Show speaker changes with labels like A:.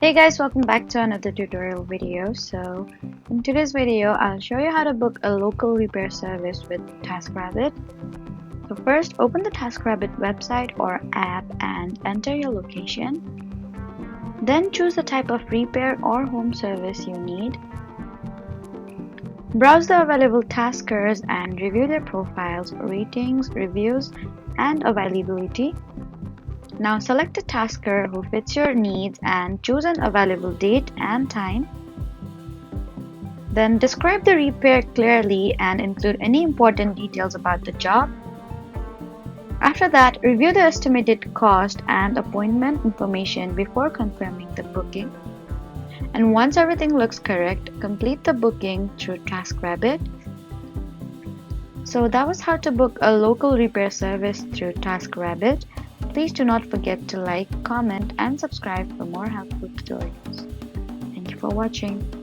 A: Hey guys, welcome back to another tutorial video. In today's video, I'll show you how to book a local repair service with TaskRabbit. So first, open the TaskRabbit website or app and enter your location. Then choose the type of repair or home service you need. Browse the available taskers and review their profiles, ratings, reviews, and availability. Now select a tasker who fits your needs and choose an available date and time. Then describe the repair clearly and include any important details about the job. After that, review the estimated cost and appointment information before confirming the booking. And once everything looks correct, complete the booking through TaskRabbit. So that was how to book a local repair service through TaskRabbit. Please do not forget to like, comment, and subscribe for more helpful tutorials. Thank you for watching.